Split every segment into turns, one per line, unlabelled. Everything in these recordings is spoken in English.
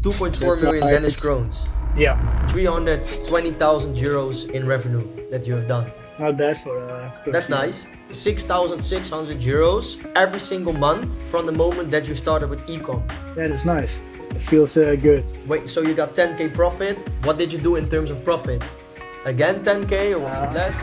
2.4
That's
million
right.
Danish krones.
Yeah,
320,000 euros in revenue that you have done.
not bad for
That's nice. 6,600 euros every single month from the moment that you started with ecom.
That is nice. It feels good.
Wait, so you got 10k profit. What did you do in terms of profit? Again 10k or was it less?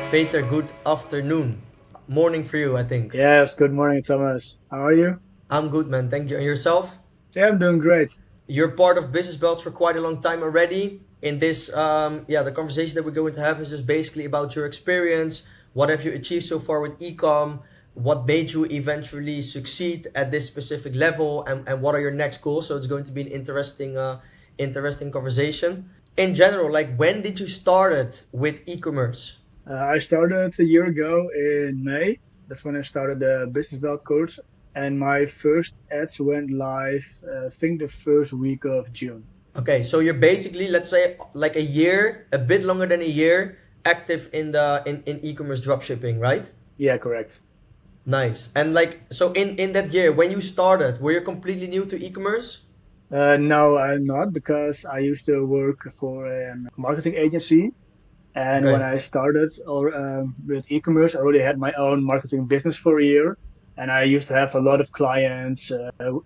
Peter, good afternoon. Morning for you, I think.
Yes, good morning, Thomas. How are you?
I'm good, man. Thank you. And yourself?
Yeah, I'm doing great.
You're part of Business Belts for quite a long time already. In this, the conversation that we're going to have is just basically about your experience. What have you achieved so far with ecom? What made you eventually succeed at this specific level? And what are your next goals? So it's going to be an interesting conversation. In general, like when did you started with e-commerce?
I started a year ago in May. That's when I started the Business Belt course. And my first ads went live, I think the first week of June.
Okay, so you're basically, let's say, like a year, a bit longer than a year, active in in e-commerce dropshipping, right?
Yeah, correct.
Nice. And like, so in that year, when you started, were you completely new to e-commerce?
No, I'm not because I used to work for a marketing agency. And when
Okay.
I started with e-commerce, I already had my own marketing business for a year. And I used to have a lot of clients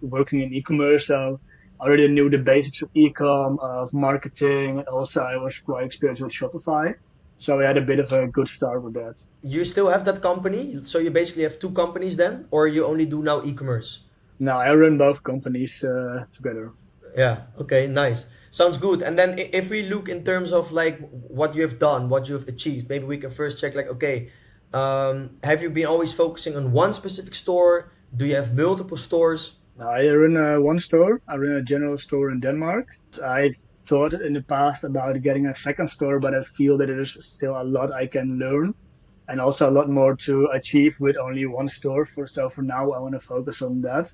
working in e-commerce. So I already knew the basics of e-com, of marketing. And also, I was quite experienced with Shopify. So I had a bit of a good start with that.
You still have that company? So you basically have two companies then? Or you only do now e-commerce?
Now I run both companies together.
Yeah. Okay. Nice. Sounds good. And then if we look in terms of like what you have done, what you have achieved, maybe we can first check like, okay, have you been always focusing on one specific store? Do you have multiple stores?
Now, I run one store. I run a general store in Denmark. I thought in the past about getting a second store, but I feel that there's still a lot I can learn and also a lot more to achieve with only one store. So for now, I want to focus on that.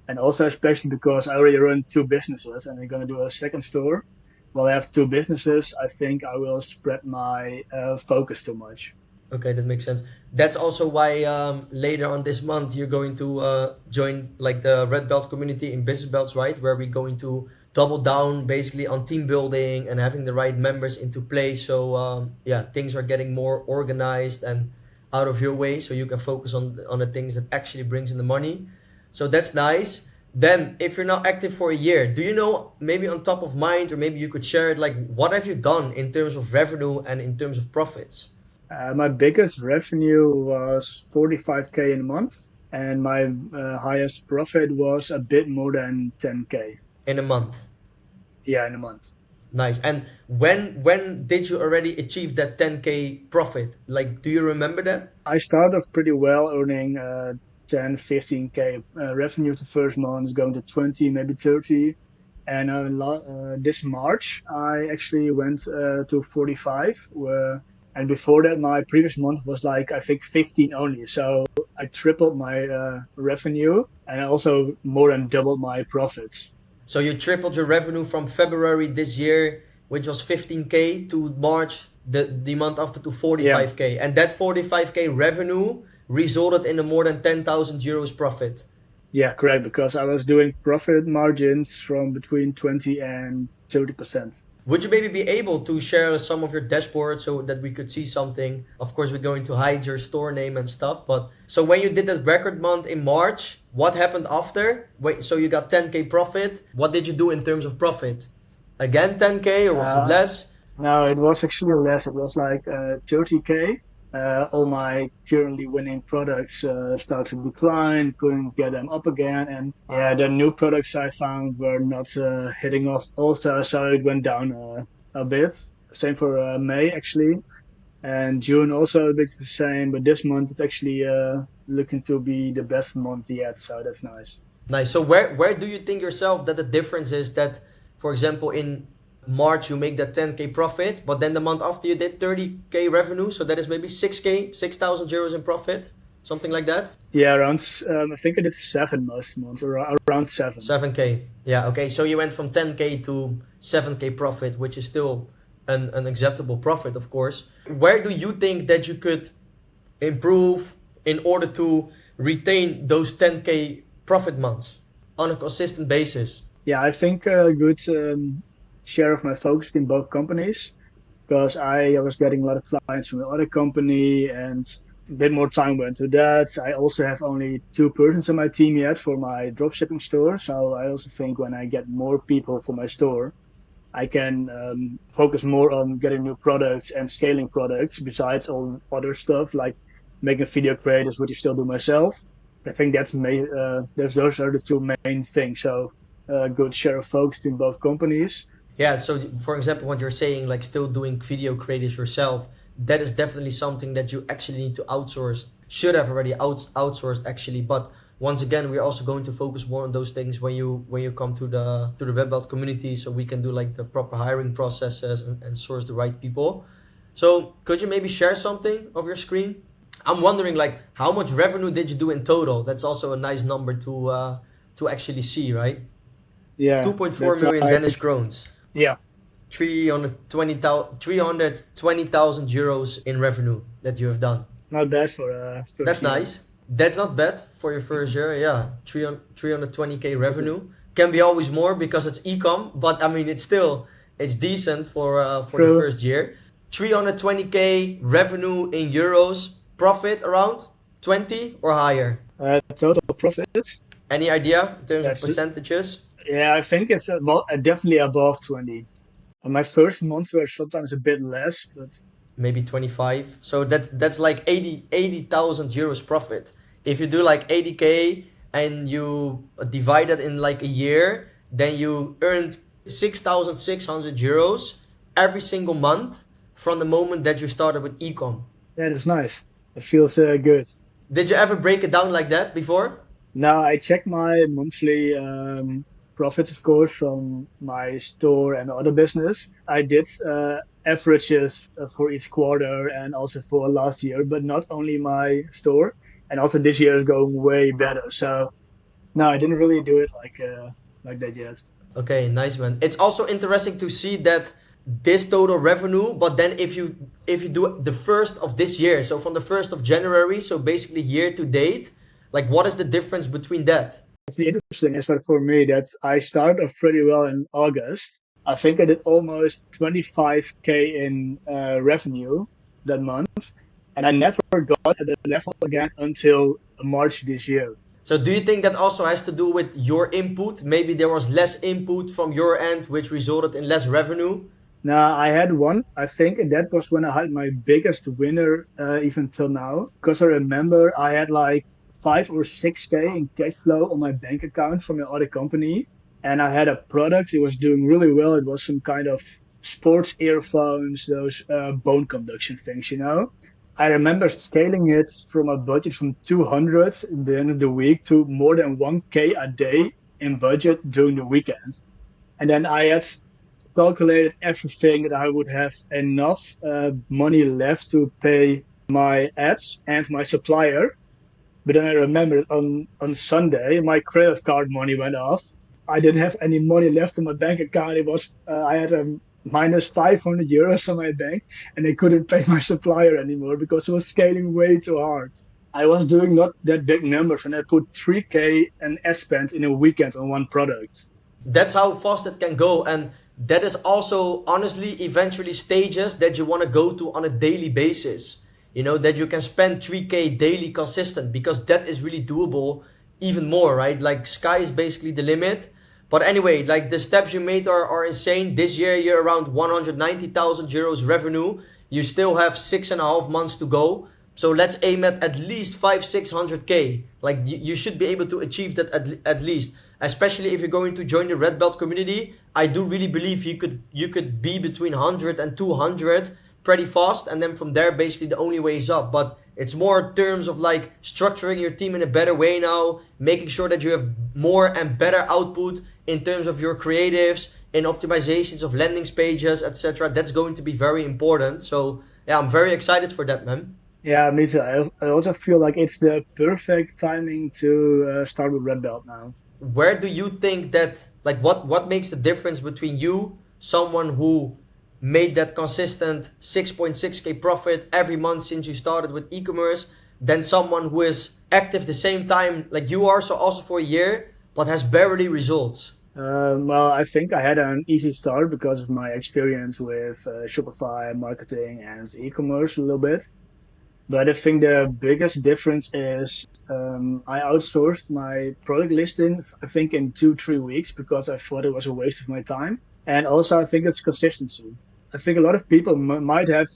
And also especially because I already run two businesses and I'm going to do a second store. While I have two businesses, I think I will spread my focus too much.
Okay, that makes sense. That's also why later on this month you're going to join like the Red Belt community in Business Belts, right? Where we're going to double down basically on team building and having the right members into place. So things are getting more organized and out of your way, so you can focus on the things that actually brings in the money. So that's nice. Then, if you're now active for a year, do you know maybe on top of mind, or maybe you could share it, like what have you done in terms of revenue and in terms of profits?
My biggest revenue was 45K in a month, and my highest profit was a bit more than 10K.
In a month?
Yeah, in a month.
Nice. And when did you already achieve that 10k profit? Like, do you remember that?
I started off pretty well, earning 10, 15K revenue the first month, going to 20, maybe 30. And this March, I actually went to 45. And before that, my previous month was like, I think 15 only. So I tripled my revenue and I also more than doubled my profits.
So you tripled your revenue from February this year, which was 15k, to March the month after to
Yeah,
45k. And that 45k revenue resulted in a more than 10,000 euros profit.
yeah, correct. Because I was doing profit margins from between 20 and 30%.
Would you maybe be able to share some of your dashboard so that we could see something? Of course, we're going to hide your store name and stuff, but so when you did that record month in March, what happened after? Wait, so you got 10k profit. What did you do in terms of profit? Again 10k or was it
Uh,
less?
No, it was actually less. It was like 30K. All my currently winning products started to decline, couldn't get them up again. And yeah, the new products I found were not hitting off also, so it went down a bit. Same for May actually. And June also a bit the same, but this month it's actually looking to be the best month yet, so that's nice.
Nice. So where do you think yourself that the difference is that, for example, in March you make that 10k profit, but then the month after you did 30k revenue, so that is maybe 6k, 6,000 euros in profit, something like that?
Yeah, around I think it is seven most months, around seven.
7k. Yeah, okay. So you went from 10k to 7k profit, which is still an acceptable profit, of course. Where do you think that you could improve in order to retain those 10k profit months on a consistent basis?
Yeah, I think a good share of my focus in both companies because I was getting a lot of clients from the other company and a bit more time went to that. I also have only two persons in my team yet for my dropshipping store. So I also think when I get more people for my store, I can focus more on getting new products and scaling products besides all other stuff like making video creators, which I still do myself. I think those are the two main things. So a good share of focus in both companies.
Yeah, so for example, what you're saying, like still doing video creatives yourself, that is definitely something that you actually need to outsource. Should have already outsourced actually, but once again, we're also going to focus more on those things when you come to the web belt community, so we can do like the proper hiring processes and source the right people. So could you maybe share something of your screen? I'm wondering like how much revenue did you do in total? That's also a nice number to actually see, right?
Yeah,
2.4
that's
million
like,
Danish krones.
yeah,
320,000 euros in revenue that you have done.
not bad for
That's
first year.
nice. That's not bad for your first year. Yeah, 320k revenue can be always more because it's e-com, but I mean it's decent for the
True.
first year. 320k revenue in euros, profit around 20 or higher.
Total profit.
Any idea in terms of
That's
percentages?
Yeah, I think it's definitely above 20. And my first months were sometimes a bit less, but
Maybe 25. So that's like 80,000 euros profit. If you do like 80k and you divide it in like a year, then you earned 6,600 euros every single month from the moment that you started with ecom.
that is nice. It feels good.
Did you ever break it down like that before?
Now I check my monthly profits, of course, from my store and other business. I did averages for each quarter and also for last year, but not only my store. And also this year is going way better. So no, I didn't really do it like that yet.
Okay, nice man. It's also interesting to see that this total revenue, but then if you do the first of this year, so from the 1st of January, so basically year to date, like what is the difference between that?
The interesting is that for me that I started off pretty well in August. I think I did almost 25K in revenue that month, and I never got at that level again until March this year.
So do you think that also has to do with your input? Maybe there was less input from your end, which resulted in less revenue?
Now I had one, I think, and that was when I had my biggest winner even till now. Because I remember I had like 5 or 6K in cash flow on my bank account from the other company, and I had a product. It was doing really well. It was some kind of sports earphones, those bone conduction things, you know. I remember scaling it from a budget from 200 at the end of the week to more than 1K a day in budget during the weekend. And then I had calculated everything that I would have enough money left to pay my ads and my supplier. But then I remembered on Sunday, my credit card money went off. I didn't have any money left in my bank account. I had a minus 500 euros on my bank, and I couldn't pay my supplier anymore because it was scaling way too hard. I was doing not that big numbers, and I put 3K and ad spend in a weekend on one product.
That's how fast it can go. And that is also honestly eventually stages that you want to go to on a daily basis. You know, that you can spend 3k daily consistent, because that is really doable even more, right? Like sky is basically the limit. But anyway, like the steps you made are insane. This year you're around 190,000 euros revenue. You still have 6.5 months to go. So let's aim at least 500-600k. Like you should be able to achieve that at least. Especially if you're going to join the red belt community, I do really believe you could be between 100 and 200 pretty fast, and then from there basically the only way is up. But it's more in terms of like structuring your team in a better way now, making sure that you have more and better output in terms of your creatives, in optimizations of landing pages, etc. That's going to be very important. So yeah, I'm very excited for that, man.
Yeah, me too. I also feel like it's the perfect timing to start with Red Belt now.
Where do you think that, like, what makes the difference between you, someone who made that consistent 6.6k profit every month since you started with e-commerce, than someone who is active the same time like you are, so also for a year, but has barely results?
Well, I think I had an easy start because of my experience with Shopify marketing and e-commerce a little bit. But I think the biggest difference is I outsourced my product listing, I think in 2, 3 weeks because I thought it was a waste of my time. And also, I think it's consistency. I think a lot of people might have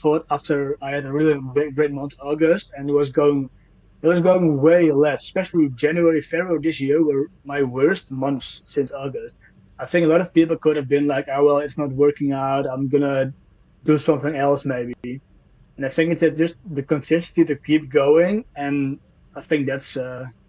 thought after I had a really great month, August, and it was going way less, especially January, February this year were my worst months since August. I think a lot of people could have been like, oh, well, it's not working out. I'm gonna do something else maybe. And I think it's just the consistency to keep going, and I think that's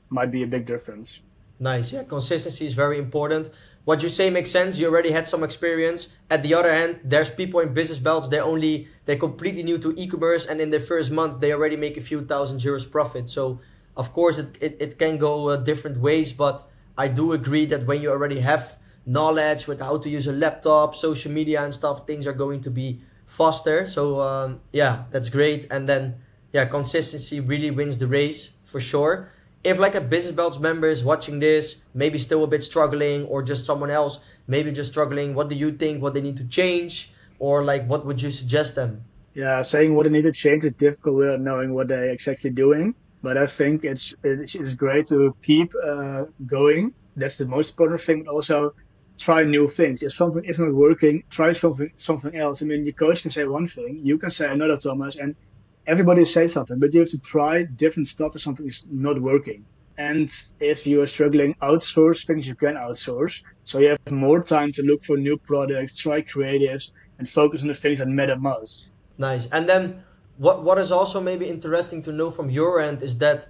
might be a big difference.
Nice. Yeah, consistency is very important. What you say makes sense. You already had some experience. At the other hand, there's people in business belts. They're completely new to e-commerce, and in their first month they already make a few thousand euros profit. So of course it can go different ways, but I do agree that when you already have knowledge with how to use a laptop, social media and stuff, things are going to be faster. So yeah, that's great. And then yeah, consistency really wins the race for sure. If like a business belts member is watching this, maybe still a bit struggling, or just someone else maybe just struggling, what do you think what they need to change, or like what would you suggest them?
Yeah, saying what they need to change is difficult without knowing what they're exactly doing. But I think it's great to keep going. That's the most important thing. But also try new things. If something isn't working, try something else. I mean, your coach can say one thing, you can say another, Thomas, and everybody says something. But you have to try different stuff if something is not working. And if you are struggling, outsource things you can outsource. So you have more time to look for new products, try creatives, and focus on the things that matter most.
Nice. And then what is also maybe interesting to know from your end is that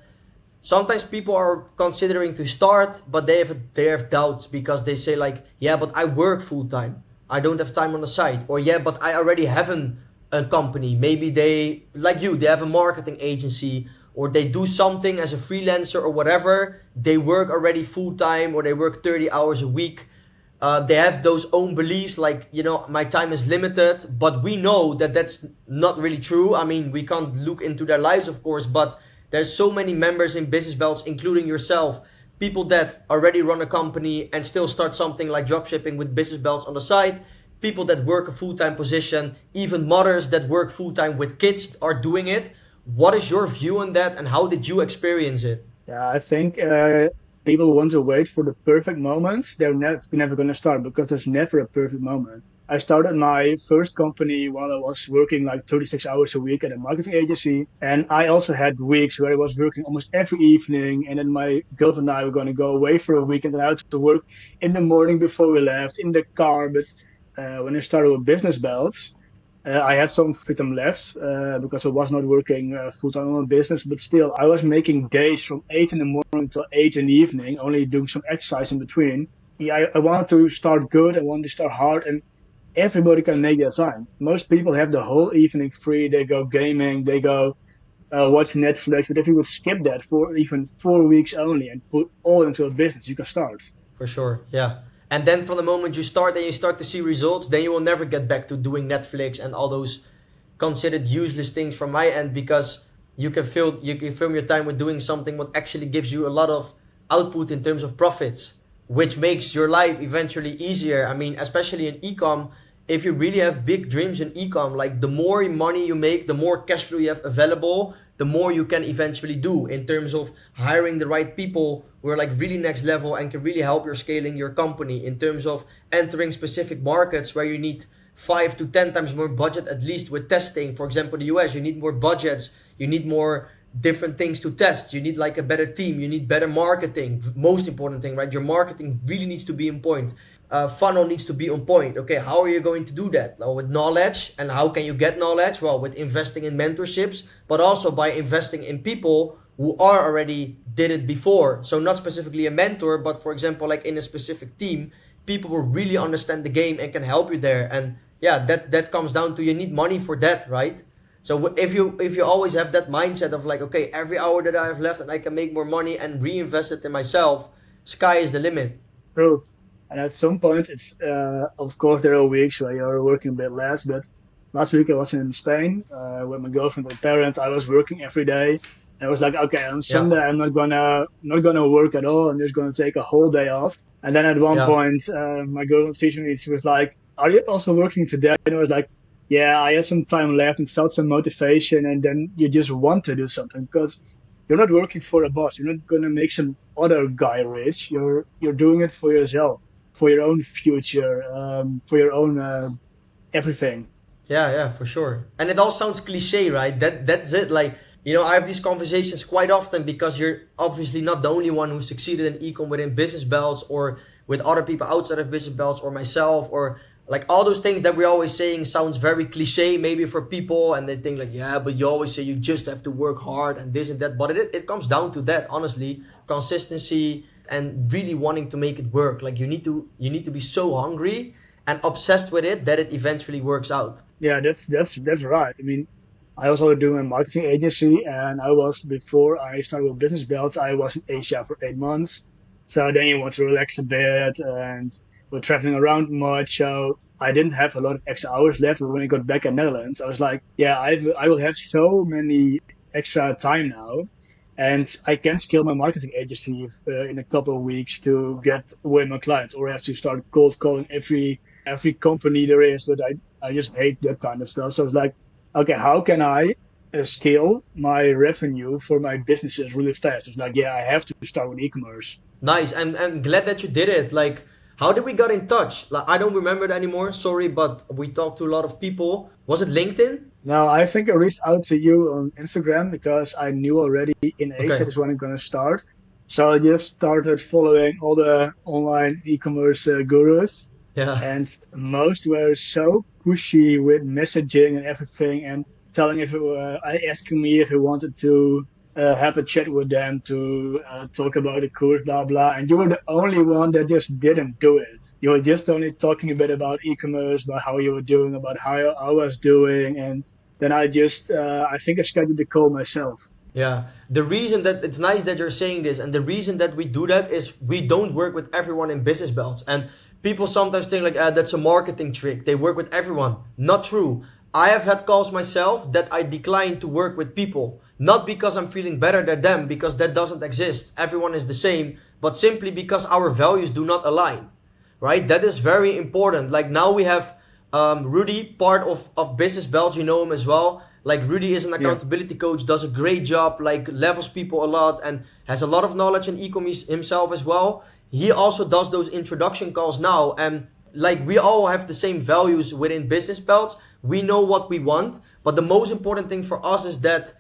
sometimes people are considering to start, but they have doubts because they say like, yeah, but I work full time. I don't have time on the side. Or yeah, but I already have a company. Maybe they like you, they have a marketing agency, or they do something as a freelancer or whatever. They work already full time, or they work 30 hours a week. They have those own beliefs like, my time is limited, but we know that that's not really true. I mean, we can't look into their lives, of course, but there's so many members in business belts, including yourself, people that already run a company and still start something like dropshipping with business belts on the side, people that work a full-time position, even mothers that work full-time with kids are doing it. What is your view on that, and how did you experience it?
Yeah, I think people want to wait for the perfect moment. They're never going to start because there's never a perfect moment. I started my first company while I was working like 36 hours a week at a marketing agency. And I also had weeks where I was working almost every evening. And then my girlfriend and I were going to go away for a weekend, and I had to work in the morning before we left in the car. But when I started with business belts, I had some freedom left because I was not working full time on my business, but still, I was making days from 8 in the morning till 8 in the evening, only doing some exercise in between. Yeah, I wanted to start good, I wanted to start hard, and everybody can make that time. Most people have the whole evening free, they go gaming, they go watch Netflix, but if you would skip that for even 4 weeks only and put all into a business, you can start.
For sure, yeah. And then from the moment you start and you start to see results, then you will never get back to doing Netflix and all those considered useless things from my end, because you can film your time with doing something what actually gives you a lot of output in terms of profits, which makes your life eventually easier. I mean, especially in ecom, if you really have big dreams in ecom, like the more money you make, the more cash flow you have available, the more you can eventually do in terms of hiring the right people who are like really next level and can really help you scaling your company, in terms of entering specific markets where you need 5 to 10 times more budget at least with testing. For example, the US, you need more budgets, you need more different things to test, you need like a better team, you need better marketing. Most important thing, right? Your marketing really needs to be on point. Funnel needs to be on point. Okay, how are you going to do that? Well, with knowledge. And how can you get knowledge? Well, with investing in mentorships, but also by investing in people who are already did it before. So not specifically a mentor, but for example, like in a specific team, people will really understand the game and can help you there. And yeah, that comes down to, you need money for that, right? So if you always have that mindset of like, okay, every hour that I have left and I can make more money and reinvest it in myself, sky is the limit.
True. And at some point, it's of course there are weeks where you're working a bit less, but last week I was in Spain with my girlfriend and parents. I was working every day. And I was like, okay, on
Yeah,
Sunday I'm not gonna work at all. I'm just gonna take a whole day off. And then at one
yeah.
point, my girlfriend teaching me, she was like, "Are you also working today?" And I was like, "Yeah, I had some time left and felt some motivation." And then you just want to do something because you're not working for a boss. You're not gonna make some other guy rich. You're doing it for yourself, for your own future, for your own everything.
Yeah, yeah, for sure. And it all sounds cliche, right? That's it. Like, I have these conversations quite often because you're obviously not the only one who succeeded in ecom within business belts or with other people outside of business belts or myself or like all those things that we're always saying sounds very cliche maybe for people and they think like, yeah, but you always say you just have to work hard and this and that. But it comes down to that, honestly. Consistency and really wanting to make it work. Like you need to be so hungry and obsessed with it that it eventually works out.
Yeah, that's right. I mean, I was also doing a marketing agency, and I was before I started with business belts. I was in Asia for 8 months, so then you want to relax a bit, and we're traveling around much. So I didn't have a lot of extra hours left. But when I got back in Netherlands, I was like, yeah, I will have so many extra time now, and I can scale my marketing agency in a couple of weeks to get way more clients, or I have to start cold calling every company there is. But I just hate that kind of stuff. So it's like, okay, how can I scale my revenue for my businesses really fast? It's like, yeah, I have to start with e-commerce.
Nice. I'm glad that you did it. Like, how did we got in touch? Like, I don't remember it anymore. Sorry, but we talked to a lot of people. Was it LinkedIn?
Now, I think I reached out to you on Instagram because I knew already in Asia
Okay.
this is when I'm going to start. So I just started following all the online e-commerce gurus,
Yeah.
and most were so pushy with messaging and everything, and telling if asking me if I wanted to have a chat with them to talk about the course, blah blah. And you were the only one that just didn't do it. You were just only talking a bit about e-commerce, about how you were doing, about how I was doing, and then I think I scheduled the call myself.
Yeah. The reason that it's nice that you're saying this, and the reason that we do that is we don't work with everyone in business belts. And people sometimes think like, that's a marketing trick. They work with everyone. Not true. I have had calls myself that I decline to work with people. Not because I'm feeling better than them, because that doesn't exist. Everyone is the same, but simply because our values do not align, right? That is very important. Like now we have Rudy, part of Business Belts, you know him as well. Like Rudy is an
Yeah.
accountability coach, does a great job, like levels people a lot and has a lot of knowledge in e-commerce himself as well. He also does those introduction calls now and like we all have the same values within Business Belts. We know what we want, but the most important thing for us is that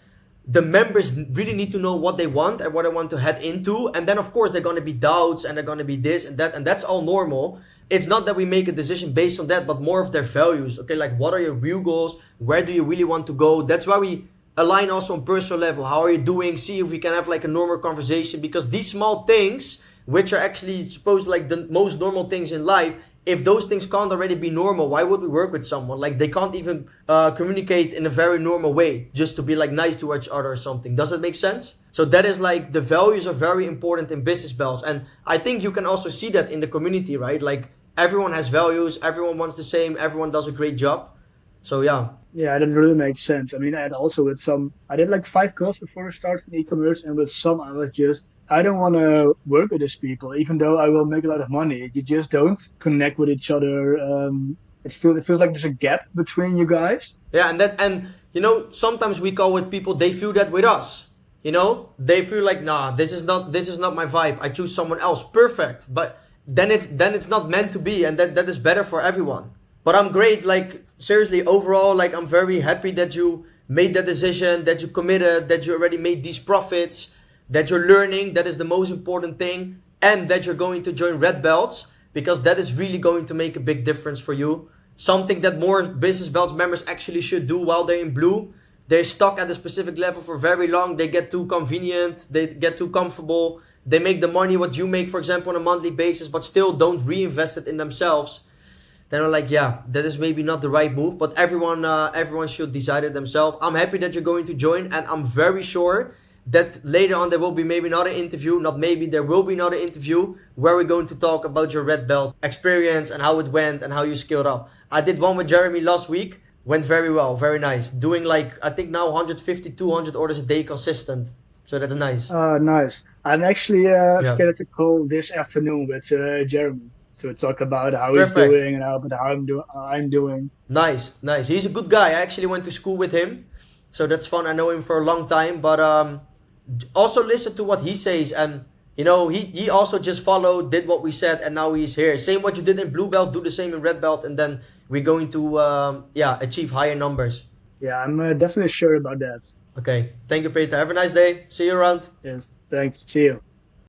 the members really need to know what they want and what they want to head into. And then, of course, they're going to be doubts and they're going to be this and that. And that's all normal. It's not that we make a decision based on that, but more of their values. Okay, like what are your real goals? Where do you really want to go? That's why we align also on personal level. How are you doing? See if we can have like a normal conversation because these small things, which are actually supposed like the most normal things in life, if those things can't already be normal, why would we work with someone? Like they can't even communicate in a very normal way just to be like nice to each other or something. Does that make sense? So that is like the values are very important in business bells. And I think you can also see that in the community, right? Like everyone has values, everyone wants the same, everyone does a great job. So yeah.
Yeah, that really makes sense. I mean, I had also with some, I did like 5 calls before I started e-commerce, and with some, I was just, I don't want to work with these people, even though I will make a lot of money. You just don't connect with each other. It feels like there's a gap between you guys.
Yeah, and sometimes we call with people, they feel that with us. They feel like, nah, this is not my vibe. I choose someone else. Perfect. But then it's not meant to be, and that is better for everyone. But I'm great, like seriously, overall, like I'm very happy that you made that decision, that you committed, that you already made these profits, that you're learning, that is the most important thing, and that you're going to join Red Belts because that is really going to make a big difference for you. Something that more Business Belts members actually should do while they're in blue. They're stuck at a specific level for very long. They get too convenient. They get too comfortable. They make the money what you make, for example, on a monthly basis, but still don't reinvest it in themselves. Then I'm like, yeah, that is maybe not the right move, but everyone should decide it themselves. I'm happy that you're going to join, and I'm very sure that later on there will be maybe another interview, not maybe, there will be another interview where we're going to talk about your red belt experience and how it went and how you scaled up. I did one with Jeremy last week. Went very well, very nice. Doing like I think now 150, 200 orders a day consistent. So that's nice.
Nice. I'm actually
Yeah.
scheduled to call this afternoon with Jeremy to talk about how he's
Perfect.
doing and how I'm doing.
Nice, nice. He's a good guy. I actually went to school with him, so that's fun. I know him for a long time, but also listen to what he says, and he also just followed, did what we said, and now he's here. Same what you did in blue belt, do the same in red belt, and then we're going to achieve higher numbers.
Yeah, I'm definitely sure about that.
Okay, thank you, Peter. Have a nice day. See you around.
Yes, thanks. See you.